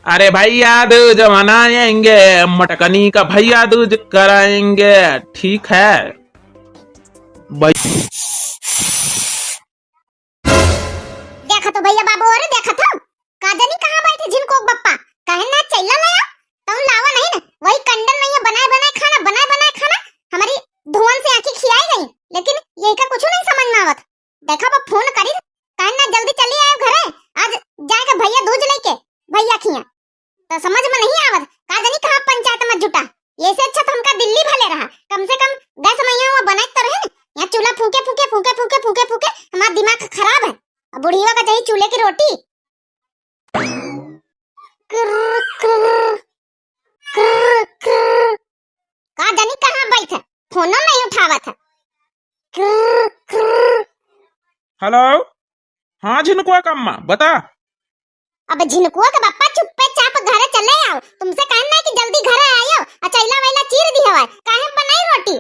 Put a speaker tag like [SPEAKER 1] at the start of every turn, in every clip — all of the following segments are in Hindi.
[SPEAKER 1] अरे भैया दूज मनाएंगे, मटकनी का भैया दूज कराएंगे। ठीक है
[SPEAKER 2] देखा तो भैया बाबू और देखा तो काजनी कहाँ बैठे जिनको बप्पा कहे ना चैला नया तो लावा नहीं ना वही कंडन नहीं है बनाए बनाए खाना हमारी धुआं से आंखें खियाई गई लेकिन यही का कुछ नहीं समझ में आवत। देखा बा फोन करी कहे ना जल्दी चली आए घरे आज जाएगा भैया दूज लेके भैया खिया तो समझ में नहीं आवत काजनी कहाँ पंचायत में जुटा। ये से अच्छा तो हमका दिल्ली भले रहा कम से कम गैस मैया वो बनाए तो रहे यहाँ चूल्हा फूके फूके फूके फूके फूके फूके हमारा दिमाग खराब है। बुढ़िया का चाहिए चूल्हे की रोटी। कहा जानी कहाँ बैठा फोन नहीं उठावा था।
[SPEAKER 1] हेलो, हाँ झिनकुआ कम्मा बता।
[SPEAKER 2] अब झिनकुआ के बापा चुप्पे चाप घरे चले आओ तुमसे कहना है कि जल्दी घरे आयो अचैला वैला चीर दी हवा काहे बनाई रोटी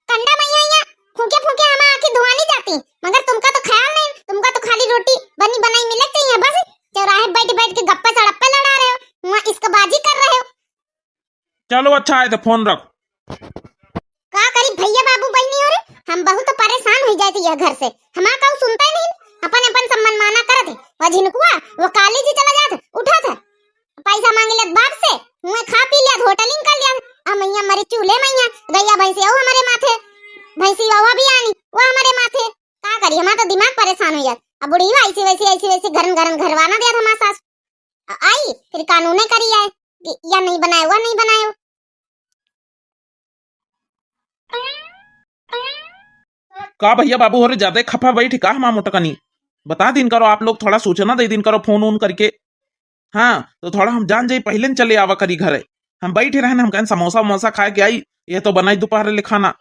[SPEAKER 2] कंडा मैया यहाँ फूके फूके हमारी आंखें धुआं नहीं जाती मगर तुमका तो ख्याल नहीं तुमका तो खाली रोटी बनी बनाई मिले चाहिए बस चौराहे बैठ बैठ के गप्पे सड़प्पे लड़ा रहे हो वहाँ इसकबाजी कर रहे हो।
[SPEAKER 1] चलो अच्छा है तो फोन रख।
[SPEAKER 2] का करी भैया बाबू बहनी हो रे हम बहुत परेशान हो जाते यह घर से हमारा कहूँ सुनता ही नहीं अपन अपन सम्मान माना करते वो झिनकुआ वो काली जी चला जाते उठा था पैसा मांगे ले बाप से मुँह खा पी लिया होटलिंग कर लिया अब मैया मरे चूल्हे मैया गैया भैंसी आओ हमारे माथे भैंसी वावा भी आनी वो हमारे माथे का करी हमारा तो दिमाग परेशान हो जाता। अब बुढ़ी ऐसी वैसी घरवाना दिया था हमारा सास आई फिर कानूने करी आए कि या नहीं बनाए हुआ नहीं बनाए हो।
[SPEAKER 1] का भैया बाबू हो रहे ज्यादा खफा बैठ का हम मोटकनी बता दिन करो आप लोग थोड़ा सूचना दे दिन करो फोन ऑन करके। हाँ तो थोड़ा हम जान जाए पहले न चले आवा करी घरे हम बैठे रहे हम कहें समोसा वमोसा खाए के आई ये तो बनाई दोपहर ले खाना।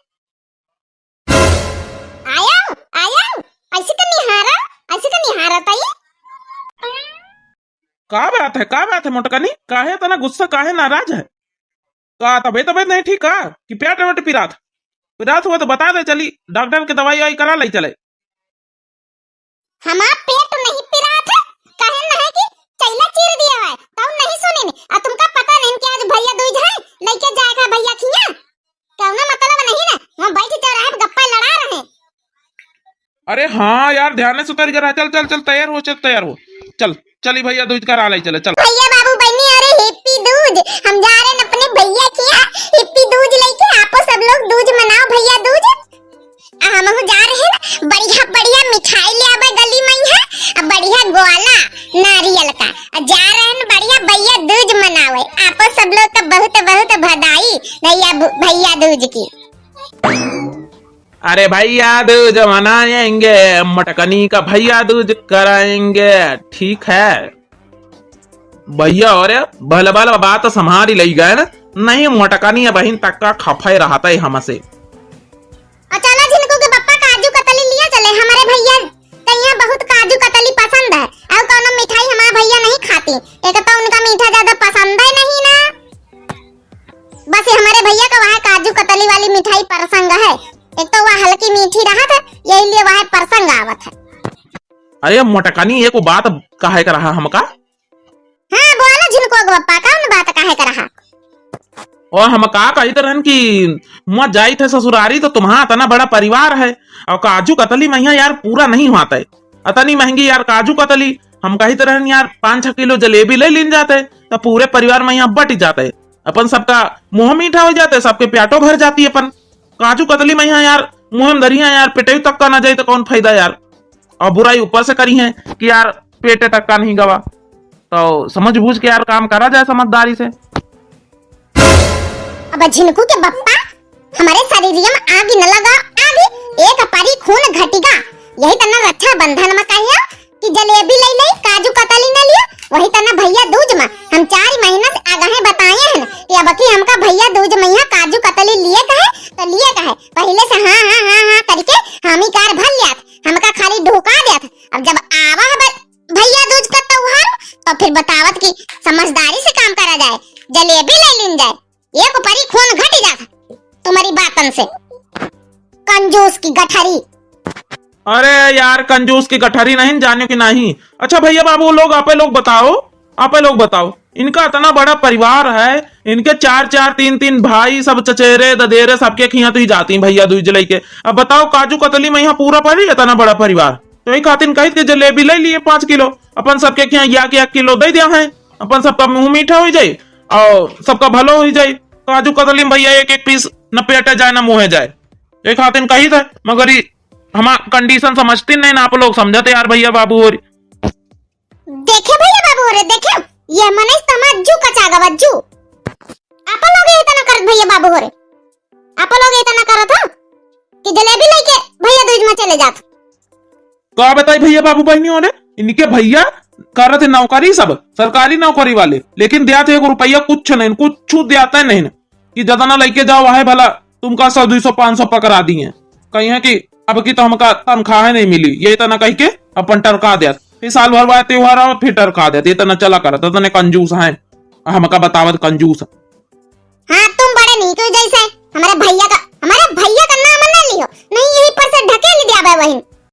[SPEAKER 2] ऐसे तो निहारा ताई
[SPEAKER 1] का बात है मोटकनी काहे तना गुस्सा काहे नाराज है का तबीयत नहीं ठीक का कि पेट वेट पिरात हुआ तो बता दे चली डॉक्टर की दवाई आई करा ले चले।
[SPEAKER 2] हमारा पेट नहीं पिरात है कहे ना है कि चैला चीर दिया है तो नहीं सुने ने आ तुमका पता नहीं कि आज भैया दूज है लेके जाएगा भैया खिया कहना मतलब नहीं ना वहां बैठ चौराहे पे गप्पा लड़ा रहे।
[SPEAKER 1] अरे हाँ यार ध्यान से उतर रहा चल तैयार हो चल चली भैया दूज करा ले चले चल।
[SPEAKER 2] भैया बाबू बहनी अरे हैप्पी दूज हम जा रहे हैं अपने भैया के यहाँ हैप्पी दूज लेके आपो सब लोग दूज मनाओ भैया दूज हम जा रहे हैं ना बढ़िया बढ़िया मिठाई ले आवे गली में है बढ़िया ग्वाला नारियल का जा रहे हैं बढ़िया भैया दूज मनावे आपो सब लोग का बहुत बहुत बधाई भैया दूज की।
[SPEAKER 1] अरे भैया दूज मनाएंगे, मटकनी का भैया दूज कराएंगे। ठीक है भैया और भले भले बात संभारी ले गए ना नहीं मोटकनी बहन तक का खफाई रहता है हमसे।
[SPEAKER 2] चला जिनको के पप्पा काजू कतली लिया चले हमारे भैया कहीं बहुत काजू कतली पसंद है और कोनो मिठाई हमारा भैया नहीं खाती एक तो उनका मीठा ज्यादा पसंद है नहीं ना बस हमारे भैया का वहाँ काजू कतली वाली मिठाई प्रसंग है एक तो वह हल्की मीठी रहा था यही लिए वह प्रसंग आवत है।
[SPEAKER 1] अरे मोटकनी एक बात कहे कर रहा हमका।
[SPEAKER 2] हाँ बोला जिनको पप्पा कौन बात कहे कर रहा
[SPEAKER 1] और हम का कही तरह कि मुआ जाई थे ससुरारी तो तुम्हारा इतना बड़ा परिवार है और काजू कतली मैया यार पूरा नहीं होता है इतनी महंगी यार काजू कतली हम कही तरह यार 5-6 किलो जलेबी ले लीन जाते तो पूरे परिवार में यहाँ बट जाते अपन सबका मुंह मीठा हो जाते सबके प्याटो भर जाती है अपन काजू कतली मैया यार मुंह में दरिया यार पेटे तक का ना जाए तो कौन फायदा यार और बुराई ऊपर से करी है कि यार पेटे तक का नहीं गवा तो समझ बूझ के यार काम करा जाए समझदारी से।
[SPEAKER 2] अब झिनकू के बप्पा हमारे शरीर में आग न लगा आग एक पारी खून घटेगा यही तना रक्षा बंधन में कहिया कि जलेबी ले ले काजू कतली न लिया वही तना भैया दूज में हम 4 महीना से आगे बताए हैं कि अब की हमका भैया दूज में काजू कतली लिए कहे तो लिए कहे पहले से हाँ करके हम ही कार भर लिया हमका खाली ढोका दिया था अब जब आवा है भैया दूज का त्योहार तो फिर बतावत की समझदारी से काम करा जाए जलेबी ले लीन जाए एक परी खून घट जाता तुम्हारी बातन से कंजूस की गठरी।
[SPEAKER 1] अरे यार कंजूस की गठरी नहीं जाने की नहीं। अच्छा भैया बाबू लोग आपे लोग बताओ इनका इतना बड़ा परिवार है, इनके चार चार तीन तीन भाई, सब चचेरे ददेरे सबके खिया तो ही जाती भैया दूज लेके। अब बताओ काजू कतली में यहाँ पूरा पड़ी इतना बड़ा परिवार, तो एक खातिर कही के जलेबी ले लिए 5 किलो, अपन सबके खिया या के 1 किलो दे दिया है, अपन सबका मुंह मीठा हो जाए और सबका भलो हो जाए। काजू कतली में भैया एक एक पीस न पेटे जाए न मुँहे जाए, एक खातिर कही था, मगर हम कंडीशन समझती नहीं ना, आप लोग समझते यार भैया बाबू। और
[SPEAKER 2] देखे भैया बाबू रे, देखे ये मने समझू कचागा बज्जू। आप लोग इतना करत भैया बाबू रे, आप लोग इतना करत हो कि जलेबी लेके भैया दूज में चले जात।
[SPEAKER 1] तो आप बताइए भैया बाबू बहनी हो रे, इनके भैया कर रहे थे नौकरी, सब सरकारी नौकरी वाले, लेकिन दिया थे 1 रुपया कुछ नहीं, कुछ दियाता नहीं कि ज्यादा ना लेके जाओ है भला तुमका 100 200 500 पकड़ा दिए, कहीं है कि अब की तो हमका तनख्वाह नहीं मिली, ये इतना कह के अपन टरका दिया, फिर साल भर बाद त्योहार आओ फिर टरका देते, इतना चला करत, इतने कंजूस हैं हमका बतावत कंजूस।
[SPEAKER 2] हाँ तुम बड़े नहीं कोई जैसे हमारे